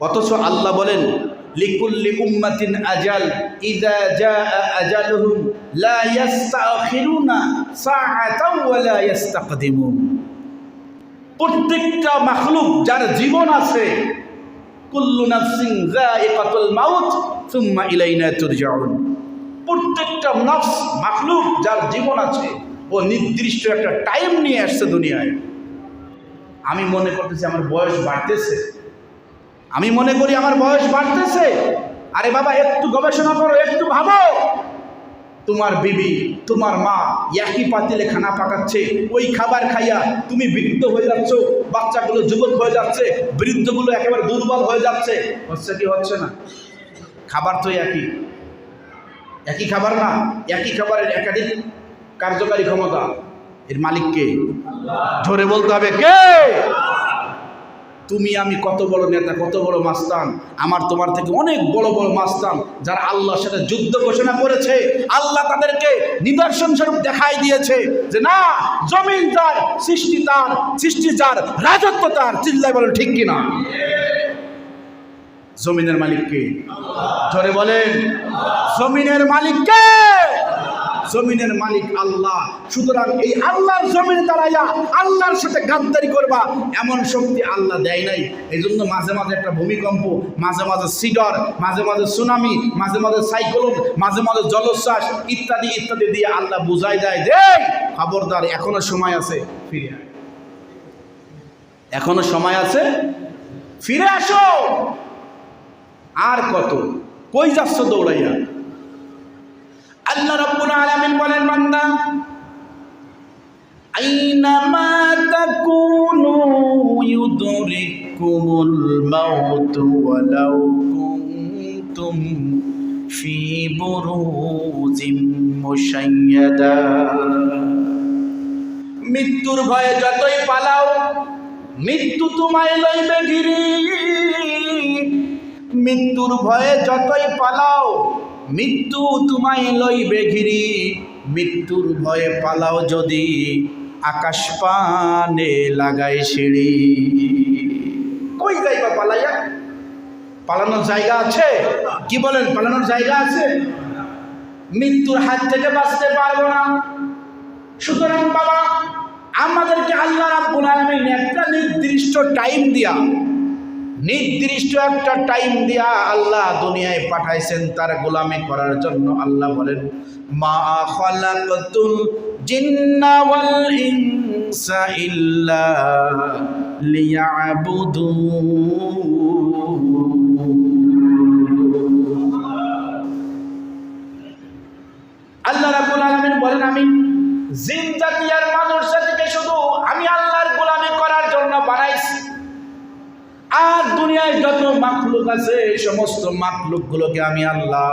অথচ আল্লাহ বলেন লিকুল্লি উম্মাতিন আজাল, ইযা জাআ আজালুহুম লা ইস্তাখিরুনা সাআতাও ওয়া লা ইস্তাকদিমুন। প্রত্যেকটা মাখলুক যার জীবন আছে, কুল্লু নাফসিন যায়িকাতুল মাউত সুম্মা ইলাইনা তুরজাউন। প্রত্যেকটা নফস, মাখলুক যার জীবন আছে, ও নির্দিষ্ট একটা টাইম নিয়ে আসছে দুনিয়ায়। আমি মনে করতেছি আমার বয়স বাড়তেছে, আমি মনে করি আমার বয়স বাড়তেছে। আরে বাবা, একটু গবেষণা করো, একটু ভাবো। তোমার বিবি, তোমার মা একই পাতিলে খানা পাকাচ্ছে, ওই খাবার খাইয়া তুমি বৃদ্ধ হয়ে যাচ্ছ, বাচ্চাগুলো যুবক হয়ে যাচ্ছে, বৃদ্ধগুলো একেবারে দুর্বল হয়ে যাচ্ছে। হচ্ছে কি হচ্ছে না? খাবার তো একই, একই খাবার না? একই খাবারের একাধিক কার্যকারী ক্ষমতা, এর মালিক কে? ধরে বলতে হবে কে? তুমি আমি কত বড় নেতা, কত বড় মাস্তান, আমার তোমার থেকে অনেক বড় বড় মাস্তান, যারা আল্লাহর সাথে যুদ্ধ ঘোষণা করেছে। আল্লাহ তাদেরকে নিদর্শন স্বরূপ দেখাই দিয়েছে যে না, জমিন তার, সৃষ্টি তার, সৃষ্টি যার, রাজত্ব তার। চিল্লায় বলেন ঠিক কিনা? জমিনের মালিক কে? ধরে বলেন, জমিনের মালিক কে? জমিনের মালিক আল্লাহ। সুতরাং এই আল্লাহর জমিনে দাঁড়াইয়া আল্লাহর সাথে গাদ্দারি করবা এমন শক্তি আল্লাহ দেয় নাই। এই জন্য মাঝে মাঝে একটা ভূমিকম্প, মাঝে মাঝে সিডর, মাঝে মাঝে সুনামি, মাঝে মাঝে সাইক্লোন, মাঝে মাঝে জলোচ্ছ্বাস ইত্যাদি ইত্যাদি দিয়ে আল্লাহ বুঝাই দেয় যে খবরদার, এখনো সময় আছে, ফিরে আয়, এখনো সময় আছে, ফিরে আসো। আর কত, কই যাচ্ছ দৌড়াইয়া? আল্লাহ রাব্বুল আলামিন বলেন, বান্দা আইনামা তাকুনু ইউদরিকুমুল মাউত ওয়ালাউ কুনতুম ফি বুরুজিম মুশাইয়াদা। মৃত্যুর ভয়ে যতই পালাও, মৃত্যু তোমায় লইবে ঘিরি। মৃত্যুর ভয়ে যতই পালাও মৃত্যু তোমায় লইবে ঘিরি, মৃত্যুর ভয়ে পালাও যদি আকাশ পানে লাগাই সিঁড়ি। কই যাইবা পালাইয়া? পালানোর জায়গা আছে? কি বলেন, পালানোর জায়গা আছে? মৃত্যুর হাত থেকে বাঁচতে পারবো না। সুতরাং বাবা, আমাদেরকে আল্লাহ রাব্বুল আলামিন একটা নির্দিষ্ট একটা টাইম দিয়া আল্লাহ দুনিয়ায় পাঠাইছেন তার গোলামি করার জন্য। আল্লাহ বলেন, মা খালাকাতুল জিন্না ওয়াল ইনসা ইল্লা লিয়াবুদুন। আল্লাহ রাব্বুল আলামিন বলেন, আমি জিন জাতি আর মানুষ জাতিকে শুধু আমি আল্লাহর গোলামি করার জন্য বানাইছি। আর দুনিয়ায় যত মাখলুক আছে এই সমস্ত মাখলুক গুলোকে আমি আল্লাহ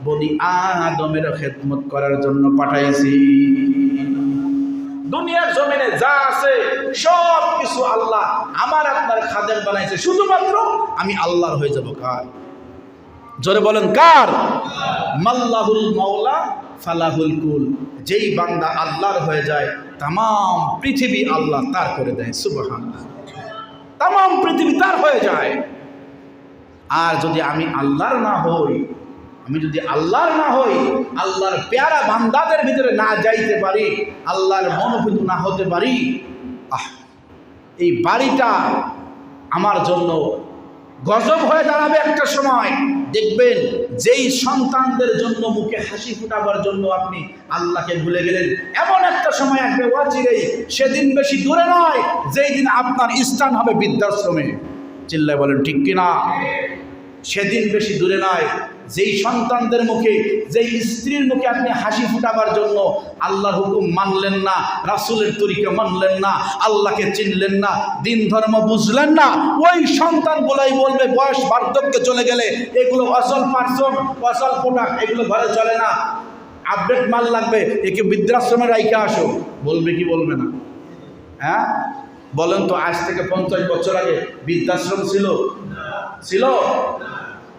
বনি আদমের খেদমত করার জন্য পাঠাইছি। দুনিয়ার জমিনে যা আছে সব কিছু আল্লাহ আমার আপনার খাদেম বানাইছে, শুধুমাত্র আমি আল্লাহর হয়ে যাব। কার? জোরে বলেন কার? মাল্লাহুল মাওলা ফালাহুল কুল। যেই বান্দা আল্লাহর হয়ে যায় তাম পৃথিবী আল্লাহ তার করে দেয়। সুবহানাল্লাহ। তাম পৃথিবী তার হয়ে যায়। আর যদি আমি আল্লাহর না হই, আল্লাহর প্যারা বান্দাদের ভিতরে না যাইতে পারি, আল্লাহর মনোভূত না হতে পারি, এই বাড়িটা আমার জন্য গজব হয়ে দাঁড়াবে। একটা সময় দেখবেন যেই সন্তানদের জন্য মুখে হাসি ফুটাবার জন্য আপনি আল্লাহকে ভুলে গেলেন, এমন একটা সময় আসবে ওয়াচিরেই, সেদিন বেশি দূরে নয়, যেই দিন আপনার স্থান হবে বৃদ্ধাশ্রমে। চিল্লায় বলেন ঠিক কিনা? সেদিন বেশি দূরে নয়, যেই সন্তানদের মুখে, যেই স্ত্রীর মুখে আপনি হাসি ফুটাবার জন্য আল্লাহর হুকুম মানলেন না, রাসূলের তরিকা মানলেন না, আল্লাহকে চিনলেন না, দিন ধর্ম বুঝলেন না, ওই সন্তানগুলাই বলবে বয়স বার্ধক্যে চলে গেলে এগুলো অচল পার্সন, অচল প্রোডাক্ট, এগুলো ঘরে চলে না, আপডেট মাল লাগবে, একে বৃদ্ধাশ্রমে রাইখা আসো। বলবে কি বলবে না? হ্যাঁ বলেন তো, আজ থেকে 50 বছর আগে বৃদ্ধাশ্রম ছিল?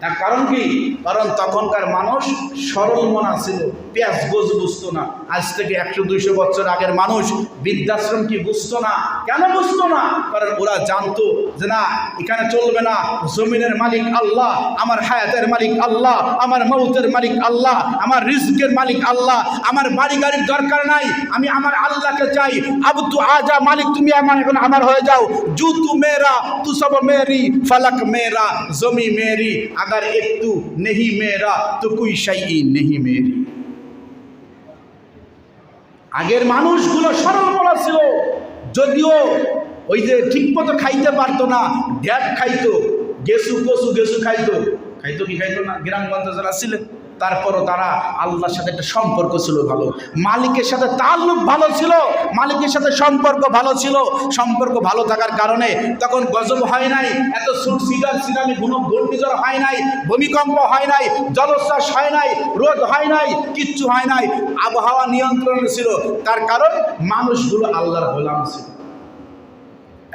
তার কারণ কি? কারণ তখনকার মানুষ সরল মনা ছিল, পেঁয়াজ গোজ বুঝতো না। আজ থেকে 100-200 বছর আগের মানুষ বৃদ্ধাশ্রম কি বুঝতো না? কেন বুঝতো না? কারণ ওরা জানতো যে না, এখানে চলবে না, জমিনের মালিক আল্লাহ, আমার হায়াতের মালিক আল্লাহ, আমার মৌতের মালিক আল্লাহ, আমার রিজকের মালিক আল্লাহ, আমার বাড়ি গাড়ির দরকার নাই, আমি আমার আল্লাহকে চাই। আব তু আজা মালিক, তুমি এখন আমার হয়ে যাও। জু তু মেরা, তু সব মেরি, ফলক মেরা, জমি মেরি, अगर एक तू नहीं मेरा तो कोई शई नहीं मेरी। আগের মানুষগুলো সরল মনা ছিল, যদিও ওই যে ঠিক মতো খাইতে পারতো না, ড্যাব খাইতো, গেসু খাইতো কি খাইতো না, গ্রামগঞ্জে যারা ছিলেন, তারপরও তারা আল্লাহর সাথে একটা সম্পর্ক ছিল ভালো, মালিকের সাথে তাল্লুক ভালো ছিল, মালিকের সাথে সম্পর্ক ভালো ছিল। সম্পর্ক ভালো থাকার কারণে তখন গজব হয় নাই, এত সুনামি ঘূর্ণিঝড় হয় নাই, ভূমিকম্প হয় নাই, জলোচ্ছ্বাস হয় নাই, রোদ হয় নাই, কিচ্ছু হয় নাই, আবহাওয়া নিয়ন্ত্রণে ছিল। তার কারণ মানুষগুলো আল্লাহর গোলাম ছিল।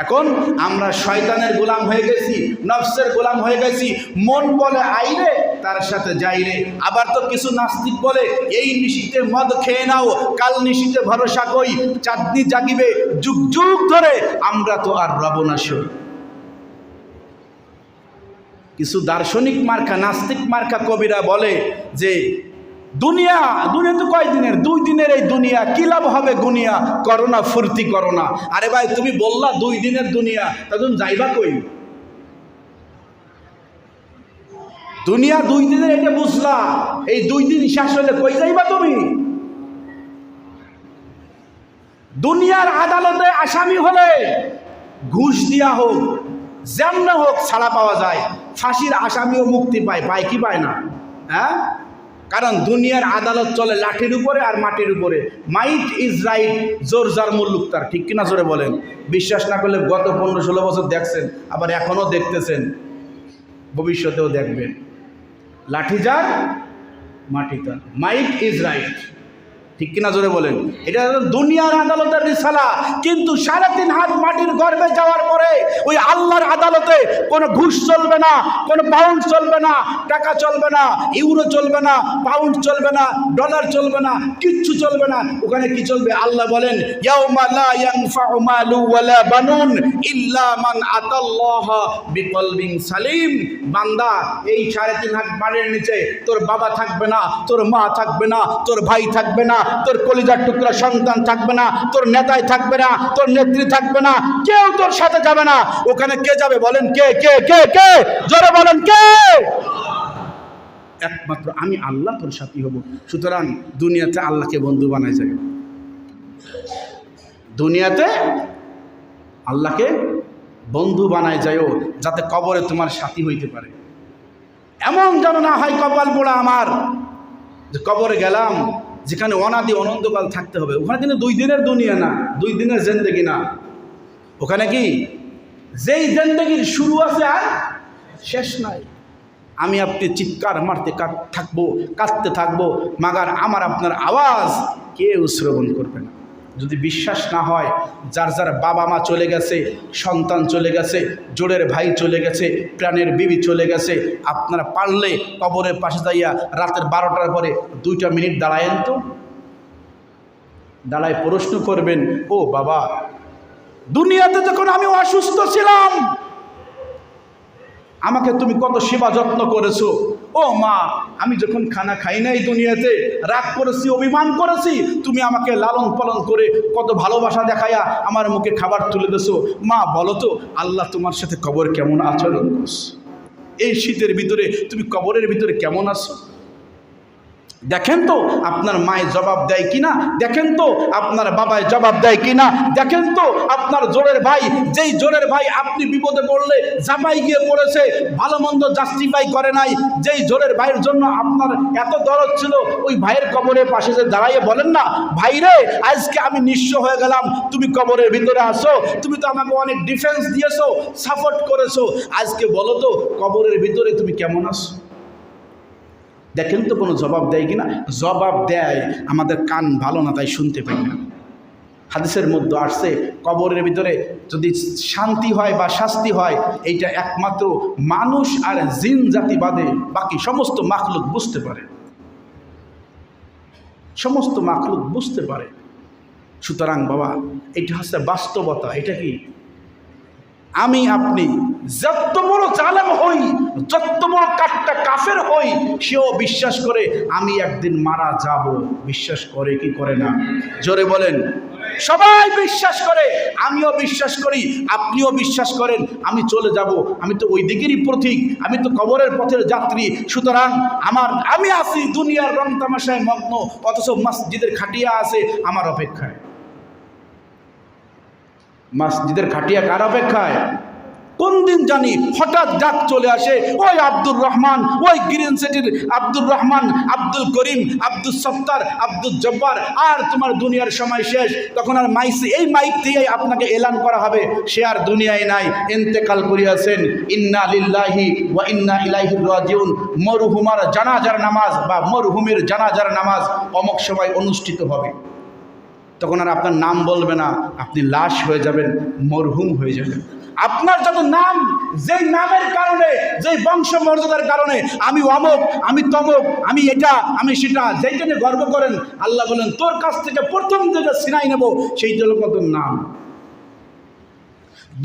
এখন আমরা শয়তানের গোলাম হয়ে গেছি, নফসের গোলাম হয়ে গেছি। মন বলে আইরে, তার সাথে যাইরে। আবার তো কিছু নাস্তিক বলে এই নিশিতে মদ খেয়ে নাও, কাল নিশিতে ভরসা কই, চাঁদনি জাগিবে যুগ যুগ ধরে, আমরা তো আর রব না সই। কিছু দার্শনিক মার্কা, নাস্তিক মার্কা কবিরা বলে যে দুনিয়া তো কয়দিনের, 2 দিনের এই দুনিয়া, কি লাভ হবে গুনিয়া, করোনা ফুর্তি করোনা। আরে ভাই, তুমি বললা 2 দিনের দুনিয়া, তা তুমি যাইবা কই? দুনিয়া 2 দিনের, এটা বুঝলা, এই 2 দিন শেষ হলে কই যাইবা তুমি? দুনিয়ার আদালতে আসামি হলে ঘুষ দিয়া হোক, যেমন হোক ছাড়া পাওয়া যায়, ফাঁসির আসামিও মুক্তি পায় কি পায় না? হ্যাঁ, কারণ দুনিয়ার আদালত চলে লাঠির উপরে আর মাটির উপরে। মাইট ইজ রাইট, জোর যার মুল্লুক তার। ঠিক কিনা জোরে বলেন? বিশ্বাস না করলে গত 15-16 বছর দেখছেন, আবার এখনও দেখতেছেন, ভবিষ্যতেও দেখবেন। লাঠি যার মাটি তার, মাইট ইজ রাইট। ঠিক কিনা জোরে বলেন? এটা দুনিয়ার আদালতের রিসালা। কিন্তু 3.5 হাত মাটির গর্ভে যাওয়ার পরে ওই আল্লাহর আদালতে কোনো ঘুষ চলবে না, কোনো পাউন্ড চলবে না, টাকা চলবে না, ইউরো চলবে না, পাউন্ড চলবে না, ডলার চলবে না, কিচ্ছু চলবে না। ওখানে কি চলবে? আল্লাহ বলেন ইয়াউমা লা ইয়ানফাউ মালু ওয়ালা বানুন ইল্লা মান আতাল্লাহা বিকলবিন সালিম। বান্দা, এই 3.5 হাত মাটির নিচে তোর বাবা থাকবে না, তোর মা থাকবে না, তোর ভাই থাকবে না, তোর কলিজার টুকরা সন্তান থাকবে না, তোর নেতাই থাকবে না, তোর নেত্রী থাকবে না, কেউ তোর সাথে যাবে না। ওখানে কে যাবে বলেন? কে কে কে কে জোরে বলেন কে? একমাত্র আমি আল্লাহ তোর সাথী হব। সুতরাং দুনিয়াতে আল্লাহকে বন্ধু বানায় যায়, দুনিয়াতে আল্লাহকে বন্ধু বানায় যায় যাতে কবরে তোমার সাথী হইতে পারে। এমন যেন না হয় কপাল পোড়া আমার, যে কবরে গেলাম যেখানে অনাদি অনন্তকাল থাকতে হবে। ওখানে কিন্তু 2 দিনের দুনিয়া না, 2 দিনের জিন্দেগি না। ওখানে কি যেই জিন্দেগির শুরু আছে আর শেষ নাই। আমি আপনি চিৎকার মারতে থাকবো, কাঁদতে থাকবো, মাগার আমার আপনার আওয়াজ কেউ শ্রবণ করবে না। যদি বিশ্বাস না হয়, যার যার বাবা মা চলে গেছে, সন্তান চলে গেছে, জোড়ের ভাই চলে গেছে, প্রাণের বিবি চলে গেছে, আপনারা পারলে কবরের পাশে যাইয়া রাতের 12টার পরে 2টা মিনিট দাঁড়ায়েন তো, দাঁড়ায় প্রশ্ন করবেন, ও বাবা, দুনিয়াতে যখন আমি অসুস্থ ছিলাম আমাকে তুমি কত সেবা যত্ন করেছো। ও মা, আমি যখন খানা খাই নাই দুনিয়াতে, রাগ করেছি, অভিমান করেছি, তুমি আমাকে লালন পালন করে কত ভালোবাসা দেখাইয়া আমার মুখে খাবার তুলে দিয়েছো। মা বলো তো, আল্লাহ তোমার সাথে কবর কেমন আচরণ করছে? এই শীতের ভিতরে তুমি কবরের ভিতরে কেমন আছো? দেখেন তো আপনার মায়ে জবাব দেয় কিনা, দেখেন তো আপনার বাবায় জবাব দেয় কিনা, দেখেন তো আপনার জোরের ভাই, যেই জোরের ভাই আপনি বিপদে পড়লে জামাই গিয়ে পড়েছে, ভালো মন্দ জাস্টিফাই করে নাই, যেই জোরের ভাইয়ের জন্য আপনার এত দরদ ছিল, ওই ভাইয়ের কবরের পাশে যে দাঁড়াইয়ে বলেন না, ভাই রে আজকে আমি নিঃস্ব হয়ে গেলাম, তুমি কবরের ভিতরে আসো, তুমি তো আমাকে অনেক ডিফেন্স দিয়েছো, সাপোর্ট করেছো, আজকে বলো তো কবরের ভিতরে তুমি কেমন আছো? দেখেন তো কোনো জবাব দেয় কিনা। জবাব দেয়, আমাদের কান ভালো না তাই শুনতে পাই না। হাদিসের মধ্যে আসছে, কবরের ভিতরে যদি শান্তি হয় বা শাস্তি হয়, এইটা একমাত্র মানুষ আর জিন জাতি বাদে বাকি সমস্ত মাখলুক বুঝতে পারে, সমস্ত মাখলুক বুঝতে পারে। সুতরাং বাবা, এটা হচ্ছে বাস্তবতা। এটা কি আমি আপনি যত বড় জালেম হই, যত বড় কাট্টা কাফের হই, সেও বিশ্বাস করে আমি একদিন মারা যাব। বিশ্বাস করে কি করে না? জোরে বলেন। সবাই বিশ্বাস করে, আমিও বিশ্বাস করি, আপনিও বিশ্বাস করেন আমি চলে যাব, আমি তো ওই দিকেরই প্রতীক, আমি তো কবরের পথের যাত্রী। সুতরাং আমি আছি দুনিয়ার রং তামাশায় মগ্ন, অথচ মসজিদের খাটিয়া আছে আমার অপেক্ষায়। মসজিদের খাটিয়া কার অপেক্ষায়? কোন দিন জানি হঠাৎ ডাক চলে আসে, ওই আব্দুর রহমান, ওই গ্রিন সিটির আব্দুর রহমান, আব্দুল করিম, আব্দুল সত্তার, আব্দুল জব্বার, আর তোমার দুনিয়ার সময় শেষ। তখন আর এই মাইক দিয়েই আপনাকে এলান করা হবে, সে আর দুনিয়ায় নাই, ইন্তেকাল করিয়াছেন। ইন্না লিল্লাহি ওয়া ইন্না ইলাইহি রাজিউন। মরহুমার জানাজার নামাজ বা মরহুমের জানাজার নামাজ অমুক সময় অনুষ্ঠিত হবে। তখন আর আপনার নাম বলবে না, আপনি লাশ হয়ে যাবেন, মরহুম হয়ে যাবেন। আপনার যত নাম, যেই নামের কারণে, যেই বংশ মর্যাদার কারণে আমি অমুক, আমি তমুক, আমি এটা, আমি সেটা, যেইটা নিয়ে গর্ব করেন, আল্লাহ বলেন তোর কাছ থেকে প্রথম যেটা ছিনাই নেব সেইটা হলো কত নাম।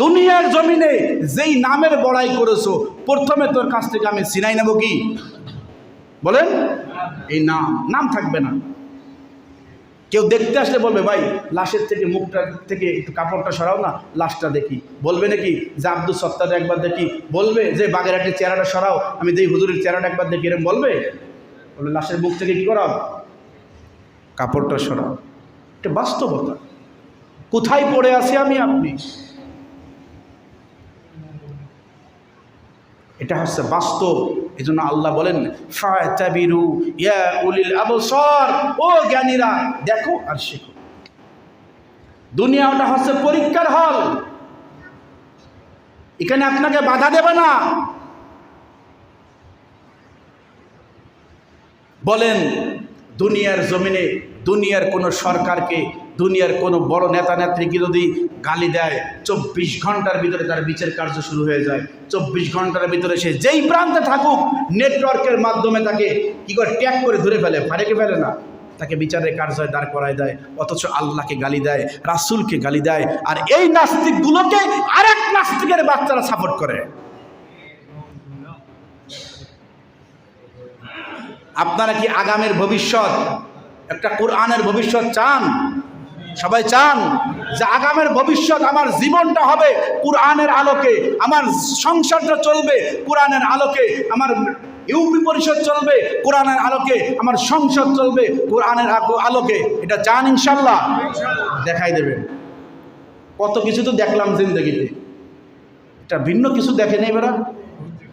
দুনিয়ার জমিনে যেই নামের বড়াই করেছো, প্রথমে তোর কাছ থেকে আমি ছিনাই নেব কি বলেন? এই নাম থাকবে না। কেউ দেখতে আসলে বলবে, ভাই লাশের থেকে মুখটা থেকে একটু কাপড়টা সরাও না, লাশটা দেখি। বলবে নাকি যে আব্দুল সত্তার একবার দেখি? বলবে যে বাগেরহাটের চেহারাটা সরাও, আমি দেই হুজুরের চেহারাটা একবার দেখি, এরকম বলবে? বলবে লাশের মুখ থেকে কী করাও? কাপড়টা সরাও। এটা বাস্তবতা। কোথায় পড়ে আছি আমি আপনি? এটা হচ্ছে বাস্তব। এই জন্য আল্লাহ বলেন ফাতাবিরু ইয়া উলিল আবসার, ও জ্ঞানীরা দেখো আর শেখো। দুনিয়াটা হচ্ছে পরীক্ষার হল, এখানে আপনাকে বাধা দেবে না। বলেন দুনিয়ার জমিনে দুনিয়ার কোনো সরকারকে, দুনিয়ার কোনো বড় নেতা নেত্রীকে যদি গালি দেয়, 24 ঘন্টার ভিতরে তার বিচার কার্য শুরু হয়ে যায়। 24 ঘন্টার ভিতরে সে যেই প্রান্তে থাকুক নেটওয়ার্কের মাধ্যমে তাকে কি করে ট্যাগ করে ধরে ফেলে, ফারেকে ফেলে না, তাকে বিচারের কার্য দাঁড় করায় দেয়। অথচ আল্লাহকে গালি দেয়, রাসূলকে গালি দেয়, আর এই নাস্তিকগুলোকে আরেক নাস্তিকের বাচ্চারা সাপোর্ট করে। আপনারা কি আগামের ভবিষ্যৎ, একটা কোরআনের ভবিষ্যৎ চান? সবাই চান যে আগামের ভবিষ্যৎ আমার জীবনটা হবে কোরআনের আলোকে, আমার সংসারটা চলবে কোরআনের আলোকে, আমার ইউপি পরিষদ চলবে কোরআনের আলোকে, আমার সংসদ চলবে কোরআনের আলোকে। এটা চান ইনশাল্লাহ? দেখাই দেবেন। কত কিছু তো দেখলাম জিন্দগিতে, এটা ভিন্ন কিছু দেখে নেই বেরা।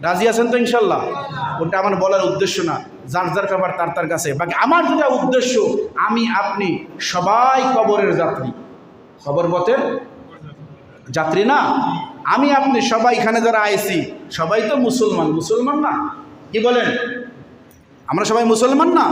রাজি আছেন তো ইনশাল্লাহ? ওটা আমার বলার উদ্দেশ্য না, যার যার ব্যাপার তার তার কাছে। বাকি আমার যেটা উদ্দেশ্য, আমি আপনি সবাই কবরের যাত্রী, কবর পথের যাত্রী না? আমি আপনি সবাই এখানে যারা আইছি সবাই তো মুসলমান, মুসলমান না? কি বলেন? আমরা সবাই মুসলমান না?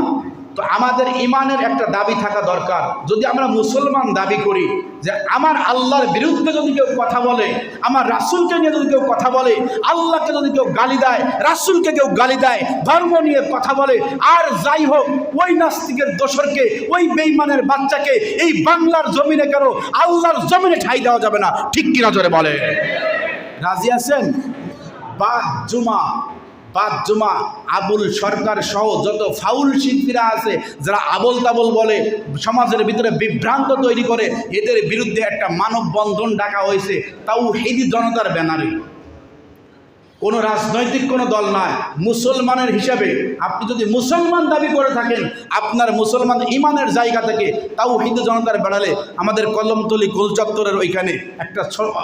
তো আমাদের ইমানের একটা দাবি থাকা দরকার। যদি আমরা মুসলমান দাবি করি, যে আমার আল্লাহর বিরুদ্ধে যদি কেউ কথা বলে, আমার রাসূলকে নিয়ে যদি কেউ কথা বলে, আল্লাহকে যদি কেউ গালি দেয়, রাসূলকে কেউ গালি দেয়, ধর্ম নিয়ে কথা বলে, আর যাই হোক, ওই নাস্তিকের দোসরকে, ওই বেঈমানের বাচ্চাকে এই বাংলার জমিনে কেন আল্লাহর জমিনে ঠাঁই দেওয়া যাবে না। ঠিক কিনা জোরে বলে? রাজি আছেন? বাদ জুমা আবুল সরকার সহ যত ফাউল শিল্পীরা আছে, যারা আবল তাবল বলে, সমাজের ভিতরে বিভ্রান্ত তৈরি করে, এদের বিরুদ্ধে একটা মানববন্ধন ডাকা হয়েছে তাওহীদি জনতার ব্যানারে। কোনো রাজনৈতিক কোনো দল নয়, মুসলমানের হিসাবে আপনি যদি মুসলমান দাবি করে থাকেন, আপনার মুসলমান ইমানের জায়গা থেকে তাওহীদি জনতার বেড়ালে আমাদের কলমতলি গোল চত্বরের ওইখানে একটা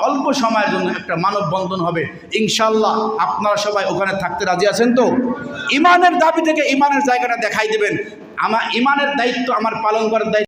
অল্প সময়ের জন্য একটা মানববন্ধন হবে ইনশাল্লাহ। আপনারা সবাই ওখানে থাকতে রাজি আছেন তো? ইমানের দাবি থেকে ইমানের জায়গাটা দেখাই দেবেন। আমার ইমানের দায়িত্ব আমার পালন করার দায়িত্ব